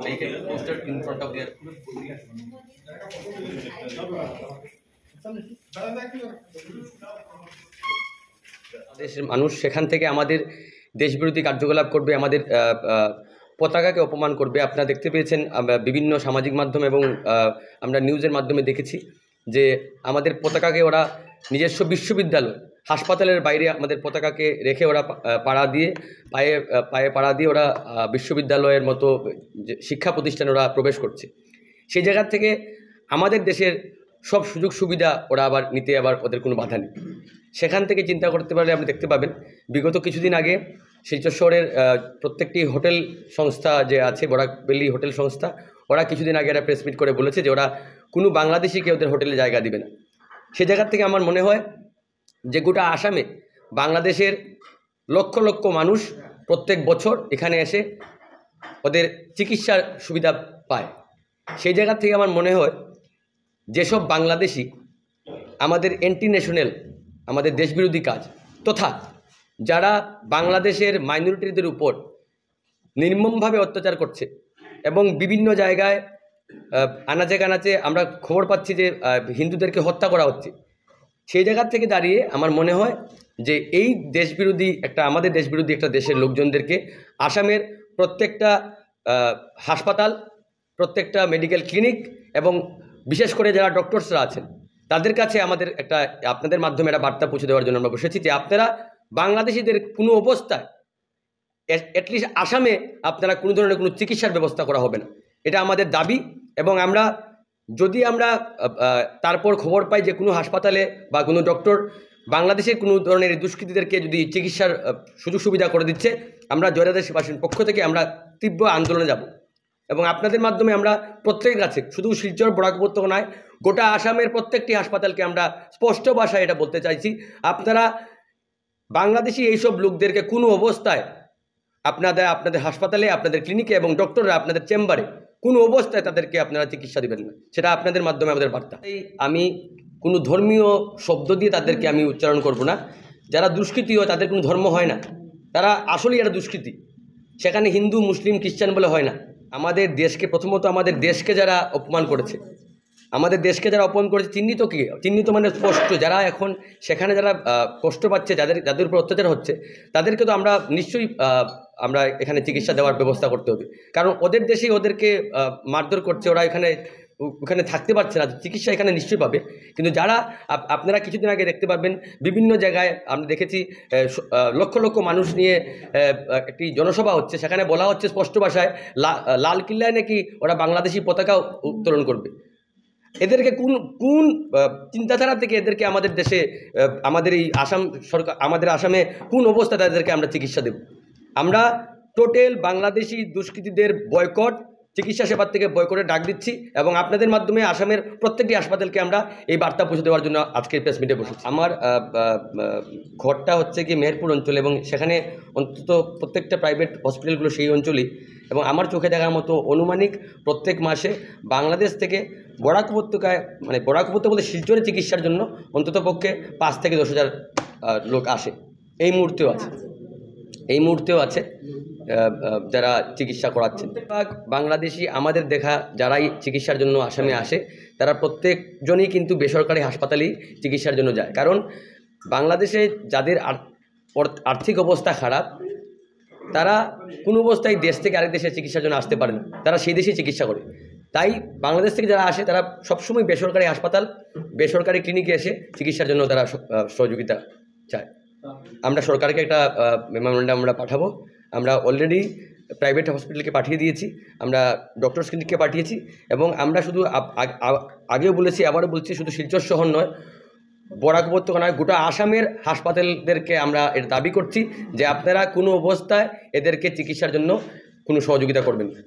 make a poster in front of their দেশের মানুষ সেখান থেকে আমাদের দেশবিরোধী কার্যকলাপ করবে, আমাদের পতাকাকে অপমান করবে। আপনারা দেখতে পেয়েছেন বিভিন্ন সামাজিক মাধ্যম এবং আমরা নিউজের মাধ্যমে দেখেছি যে আমাদের পতাকাকে ওরা নিজস্ব বিশ্ববিদ্যালয় হাসপাতালের বাইরে আমাদের পতাকাকে রেখে ওরা পাড়া দিয়ে পায়ে পাড়া দিয়ে ওরা বিশ্ববিদ্যালয়ের মতো শিক্ষা প্রতিষ্ঠানে ওরা প্রবেশ করছে। সেই জায়গা থেকে আমাদের দেশের সব সুযোগ সুবিধা ওরা আবার নিতে আবার ওদের কোনো বাধা নেই। সেখান থেকে চিন্তা করতে পারলে আপনি দেখতে পাবেন বিগত কিছুদিন আগে শিলচর শহরের প্রত্যেকটি হোটেল সংস্থা যে আছে বরাক ভ্যালি হোটেল সংস্থা, ওরা কিছুদিন আগে একটা প্রেস মিট করে বলেছে যে ওরা কোনো বাংলাদেশিকে ওদের হোটেলে জায়গা দিবে না। সে জায়গা থেকে আমার মনে হয় যে গোটা আসামে বাংলাদেশের লক্ষ লক্ষ মানুষ প্রত্যেক বছর এখানে এসে ওদের চিকিৎসার সুবিধা পায়। সেই জায়গা থেকে আমার মনে হয় যেসব বাংলাদেশি আমাদের অ্যান্টি ন্যাশনাল আমাদের দেশবিরোধী কাজ তথা যারা বাংলাদেশের মাইনরিটিদের উপর নির্মমভাবে অত্যাচার করছে এবং বিভিন্ন জায়গায় আনাচে কানাচে আমরা খবর পাচ্ছি যে হিন্দুদেরকে হত্যা করা হচ্ছে, সেই জায়গা থেকে দাঁড়িয়ে আমার মনে হয় যে এই দেশবিরোধী আমাদের দেশবিরোধী একটা দেশের লোকজনদেরকে আসামের প্রত্যেকটা হাসপাতাল, প্রত্যেকটা মেডিকেল ক্লিনিক এবং বিশেষ করে যারা ডক্টরসরা আছেন তাদের কাছে আমাদের আপনাদের মাধ্যমে একটা বার্তা পৌঁছে দেওয়ার জন্য আমরা বসেছি যে আপনারা বাংলাদেশিদের কোনো অবস্থায় অ্যাটলিস্ট আসামে আপনারা কোনো ধরনের কোনো চিকিৎসার ব্যবস্থা করা হবে না, এটা আমাদের দাবি। এবং আমরা যদি তারপর খবর পাই যে কোনো হাসপাতালে বা কোনো ডক্টর বাংলাদেশের কোনো ধরনের দুষ্কৃতীদেরকে যদি চিকিৎসার সুযোগ সুবিধা করে দিচ্ছে, আমরা জয়রাদেশবাসীর পক্ষ থেকে আমরা তীব্র আন্দোলনে যাব এবং আপনাদের মাধ্যমে আমরা প্রত্যেকের কাছে শুধু শিলচর বরাক উপত্যকা নয় গোটা আসামের প্রত্যেকটি হাসপাতালকে আমরা স্পষ্ট ভাষায় এটা বলতে চাইছি, আপনারা বাংলাদেশি এইসব লোকদেরকে কোনো অবস্থায় আপনাদের হাসপাতালে, আপনাদের ক্লিনিকে এবং ডক্টররা আপনাদের চেম্বারে কোনো অবস্থায় তাদেরকে আপনারা চিকিৎসা দেবেন না, সেটা আপনাদের মাধ্যমে আমাদের বার্তা। আমি কোনো ধর্মীয় শব্দ দিয়ে তাদেরকে আমি উচ্চারণ করব না। যারা দুষ্কৃতী হয় তাদের কোনো ধর্ম হয় না, তারা আসলেই একটা দুষ্কৃতী। সেখানে হিন্দু মুসলিম খ্রিস্টান বলে হয় না। আমাদের দেশকে প্রথমত আমাদের দেশকে যারা অপমান করেছে, আমাদের দেশকে যারা অপমান করেছে চিহ্নিত মানে স্পষ্ট, যারা এখন সেখানে যারা কষ্ট পাচ্ছে, যাদের উপর অত্যাচার হচ্ছে তাদেরকে তো আমরা নিশ্চয়ই আমরা এখানে চিকিৎসা দেওয়ার ব্যবস্থা করতে হবে, কারণ ওদের দেশেই ওদেরকে মারধর করছে, ওরা ওখানে থাকতে পারছে না, চিকিৎসা এখানে নিশ্চয়ই পাবে। কিন্তু যারা আপনারা কিছুদিন আগে দেখতে পারবেন বিভিন্ন জায়গায় আমরা দেখেছি লক্ষ লক্ষ মানুষ নিয়ে একটি জনসভা হচ্ছে, সেখানে বলা হচ্ছে স্পষ্ট ভাষায় লাল কিল্লায় নাকি ওরা বাংলাদেশি পতাকা উত্তোলন করবে। এদেরকে কোন চিন্তাধারা থেকে এদেরকে আমাদের দেশে আমাদের এই আসাম সরকার আমাদের আসামে কোন অবস্থায় তাদেরকে আমরা চিকিৎসা দেব? আমরা টোটাল বাংলাদেশি দুষ্কৃতীদের বয়কট, চিকিৎসা সেবার থেকে বয়কটের ডাক দিচ্ছি এবং আপনাদের মাধ্যমে আসামের প্রত্যেকটি হাসপাতালকে আমরা এই বার্তা পৌঁছে দেওয়ার জন্য আজকের প্রেস মিটে বসেছি। আমার ঘরটা হচ্ছে কি মেহেরপুর অঞ্চলে এবং সেখানে অন্তত প্রত্যেকটা প্রাইভেট হসপিটালগুলো সেই অঞ্চলেই, এবং আমার চোখে দেখার মতো অনুমানিক প্রত্যেক মাসে বাংলাদেশ থেকে বরাক উপত্যকায় মানে বরাক উপত্যকা বলতে শিলচরে চিকিৎসার জন্য অন্তত পক্ষে 5 থেকে 10,000 লোক আসে। এই মুহূর্তেও আছে যারা চিকিৎসা করাচ্ছেন। বাংলাদেশি আমাদের দেখা যারাই চিকিৎসার জন্য আসামে আসে তারা প্রত্যেকজনই কিন্তু বেসরকারি হাসপাতালেই চিকিৎসার জন্য যায়, কারণ বাংলাদেশে যাদের আর্থিক অবস্থা খারাপ তারা কোনো অবস্থায় দেশ থেকে আরেক দেশে চিকিৎসার জন্য আসতে পারে না, তারা সেই দেশেই চিকিৎসা করে। তাই বাংলাদেশ থেকে যারা আসে তারা সবসময় বেসরকারি হাসপাতাল, বেসরকারি ক্লিনিকে এসে চিকিৎসার জন্য তারা সহযোগিতা চায়। আমরা সরকারকে একটা মেমোরেন্ডাম আমরা পাঠাবো। আমরা অলরেডি প্রাইভেট হসপিটালকে পাঠিয়ে দিয়েছি, আমরা ডক্টরস ক্লিনিককে পাঠিয়েছি এবং আমরা শুধু আগেও বলেছি আবারও বলছি, শুধু শিলচর শহর নয় বরাক উপত্যকা নয় গোটা আসামের হাসপাতালদেরকে আমরা এর দাবি করছি যে আপনারা কোনো অবস্থায় এদেরকে চিকিৎসার জন্য কোনো সহযোগিতা করবেন না।